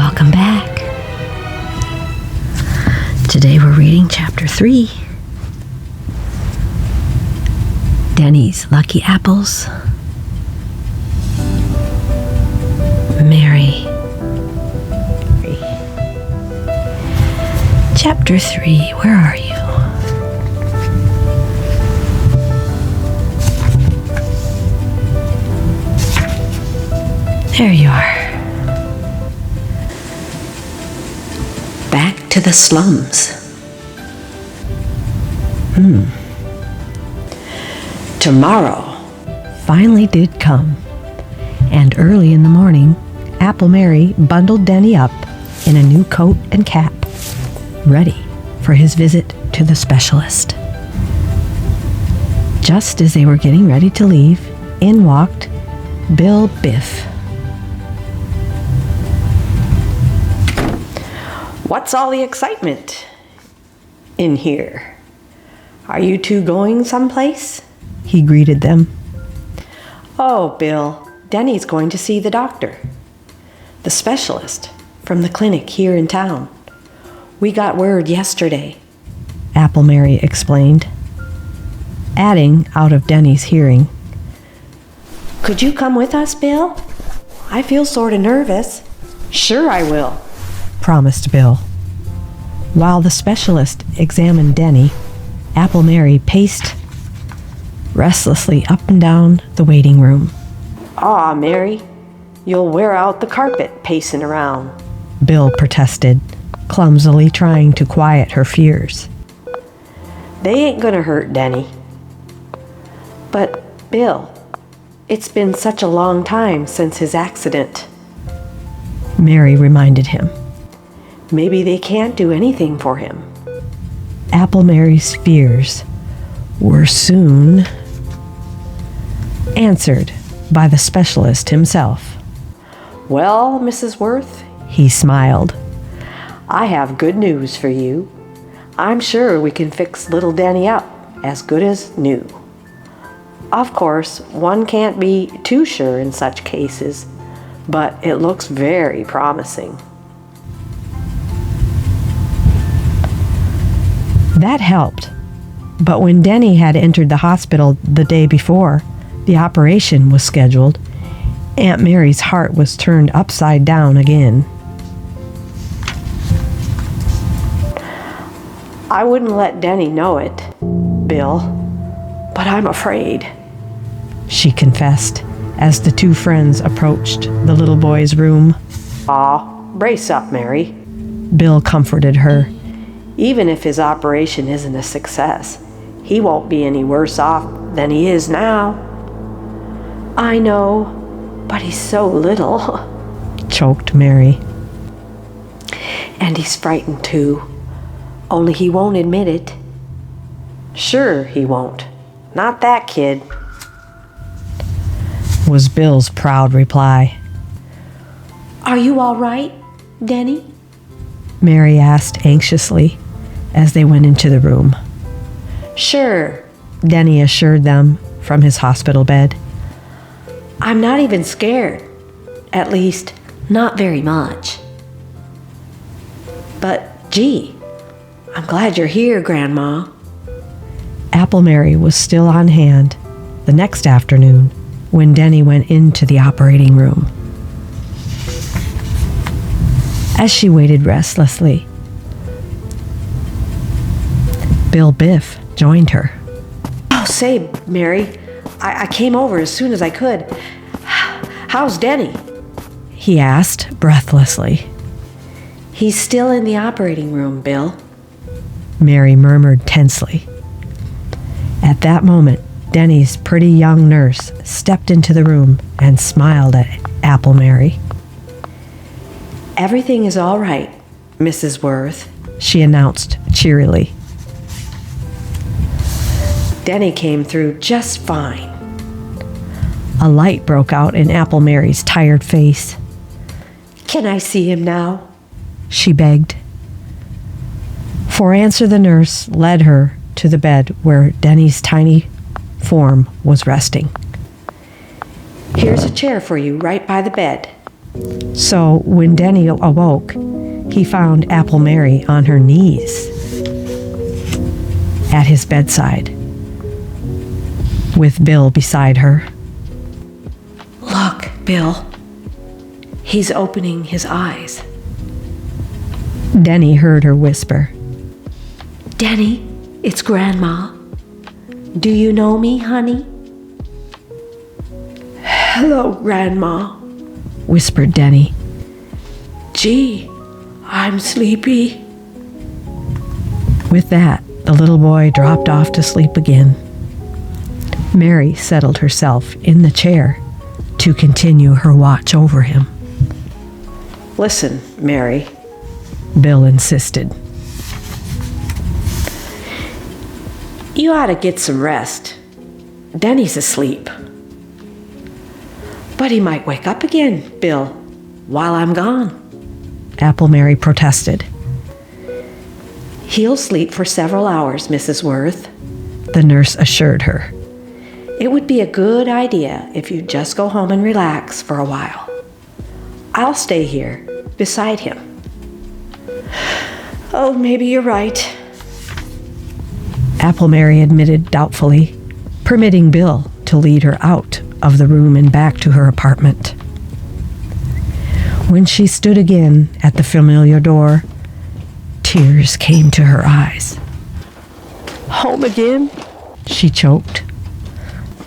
Welcome back. Today we're reading Chapter 3. Dennie's Lucky Apples. Mary. Chapter 3, where are you? There you are. Back to the slums. Tomorrow finally did come, and early in the morning, Apple Mary bundled Dennie up in a new coat and cap, ready for his visit to the specialist. Just as they were getting ready to leave, in walked Bill Biff. What's all the excitement in here? Are you two going someplace? He greeted them. Oh, Bill, Dennie's going to see the doctor, the specialist from the clinic here in town. We got word yesterday, Apple Mary explained, adding out of Dennie's hearing, Could you come with us, Bill? I feel sort of nervous. Sure I will, promised Bill. While the specialist examined Dennie, Apple Mary paced restlessly up and down the waiting room. Aw, Mary, you'll wear out the carpet pacing around, Bill protested, clumsily trying to quiet her fears. They ain't gonna hurt Dennie. But, Bill, it's been such a long time since his accident, Mary reminded him. Maybe they can't do anything for him. Apple Mary's fears were soon answered by the specialist himself. Well, Mrs. Worth, he smiled, I have good news for you. I'm sure we can fix little Dennie up as good as new. Of course, one can't be too sure in such cases, but it looks very promising. That helped. But when Dennie had entered the hospital the day before the operation was scheduled, Aunt Mary's heart was turned upside down again. I wouldn't let Dennie know it, Bill, but I'm afraid, she confessed as the two friends approached the little boy's room. Aw, brace up, Mary, Bill comforted her. Even if his operation isn't a success, he won't be any worse off than he is now. I know, but he's so little, choked Mary. And he's frightened too, only he won't admit it. Sure he won't. Not that kid, was Bill's proud reply. Are you all right, Dennie? Mary asked anxiously as they went into the room. Sure, Dennie assured them from his hospital bed. I'm not even scared. At least, not very much. But, gee, I'm glad you're here, Grandma. Apple Mary was still on hand the next afternoon when Dennie went into the operating room. As she waited restlessly, Bill Biff joined her. Oh, say, Mary, I came over as soon as I could. How's Dennie? He asked breathlessly. He's still in the operating room, Bill, Mary murmured tensely. At that moment, Dennie's pretty young nurse stepped into the room and smiled at Apple Mary. Everything is all right, Mrs. Worth, she announced cheerily. Dennie came through just fine. A light broke out in Apple Mary's tired face. Can I see him now? She begged. For answer, the nurse led her to the bed where Dennie's tiny form was resting. Here's a chair for you right by the bed, So when Dennie awoke, he found Apple Mary on her knees at his bedside, with Bill beside her. Look, Bill. He's opening his eyes. Dennie heard her whisper. Dennie, it's Grandma. Do you know me, honey? Hello, Grandma, whispered Dennie. Gee, I'm sleepy. With that, the little boy dropped off to sleep again. Mary settled herself in the chair to continue her watch over him. Listen, Mary, Bill insisted. You ought to get some rest. Dennie's asleep. But he might wake up again, Bill, while I'm gone. Apple Mary protested. He'll sleep for several hours, Mrs. Worth, the nurse assured her. It would be a good idea if you'd just go home and relax for a while. I'll stay here beside him. Oh, maybe you're right, Apple Mary admitted doubtfully, permitting Bill to lead her out of the room and back to her apartment. When she stood again at the familiar door, tears came to her eyes. Home again? She choked.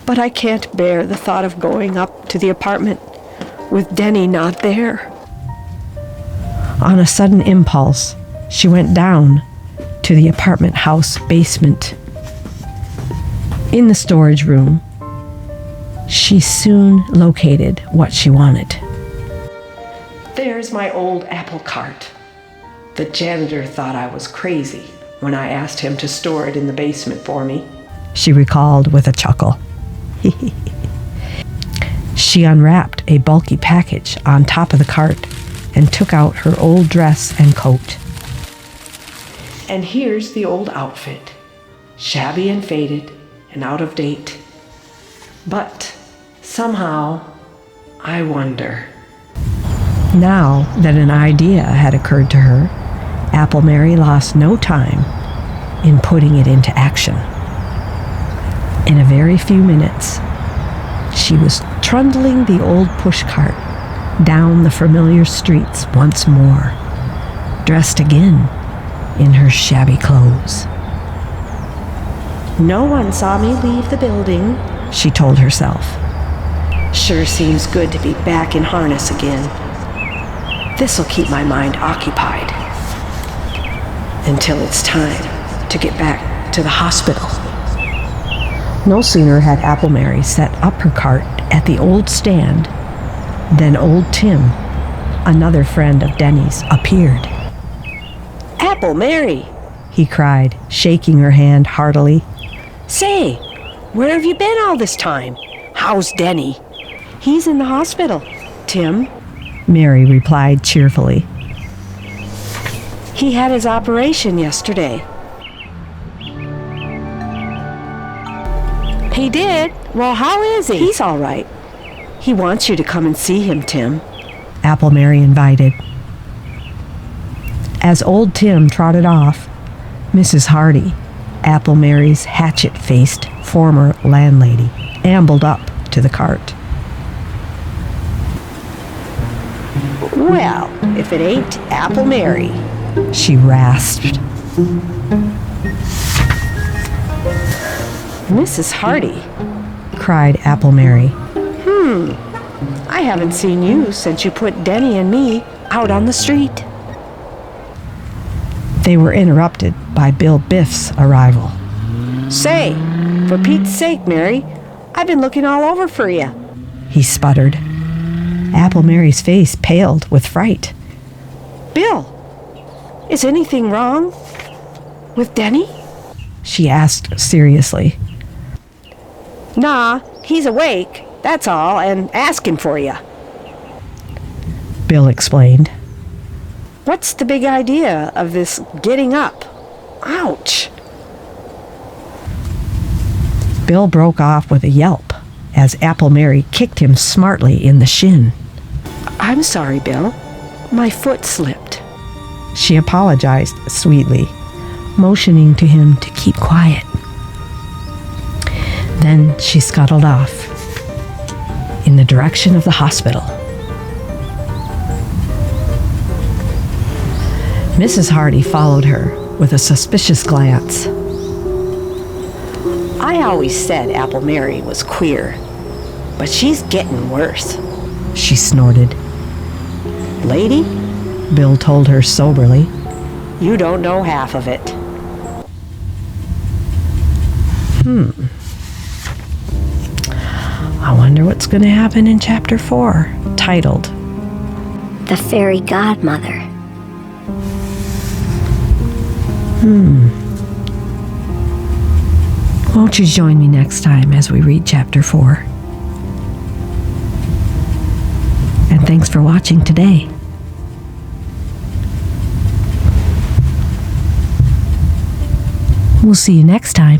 But I can't bear the thought of going up to the apartment with Dennie not there. On a sudden impulse, she went down to the apartment house basement. In the storage room, she soon located what she wanted. There's my old apple cart. The janitor thought I was crazy when I asked him to store it in the basement for me, she recalled with a chuckle. She unwrapped a bulky package on top of the cart and took out her old dress and coat. And here's the old outfit, shabby and faded and out of date. But somehow, I wonder. Now that an idea had occurred to her, Apple Mary lost no time in putting it into action. In a very few minutes, she was trundling the old pushcart down the familiar streets once more, dressed again in her shabby clothes. No one saw me leave the building, she told herself. Sure seems good to be back in harness again. This'll keep my mind occupied until it's time to get back to the hospital. No sooner had Apple Mary set up her cart at the old stand than old Tim, another friend of Dennie's, appeared. Apple Mary, he cried, shaking her hand heartily. Say, where have you been all this time? How's Dennie? He's in the hospital, Tim, Mary replied cheerfully. He had his operation yesterday. He did? Well, how is he? He's all right. He wants you to come and see him, Tim, Apple Mary invited. As old Tim trotted off, Mrs. Hardy, Apple Mary's hatchet-faced former landlady, ambled up to the cart. Well, if it ain't Apple Mary, she rasped. Mrs. Hardy, cried Apple Mary. I haven't seen you since you put Dennie and me out on the street. They were interrupted by Bill Biff's arrival. Say, for Pete's sake, Mary, I've been looking all over for you, he sputtered. Apple Mary's face paled with fright. Bill, is anything wrong with Dennie? She asked seriously. Nah, he's awake, that's all, and asking for you, Bill explained. What's the big idea of this getting up? Ouch! Bill broke off with a yelp as Apple Mary kicked him smartly in the shin. I'm sorry, Bill. My foot slipped. She apologized sweetly, motioning to him to keep quiet. Then she scuttled off in the direction of the hospital. Mrs. Hardy followed her with a suspicious glance. I always said Apple Mary was queer, but she's getting worse. She snorted. Lady, Bill told her soberly. you don't know half of it. I wonder what's going to happen in Chapter 4, titled The Fairy Godmother. Won't you join me next time as we read Chapter 4? And thanks for watching today. We'll see you next time.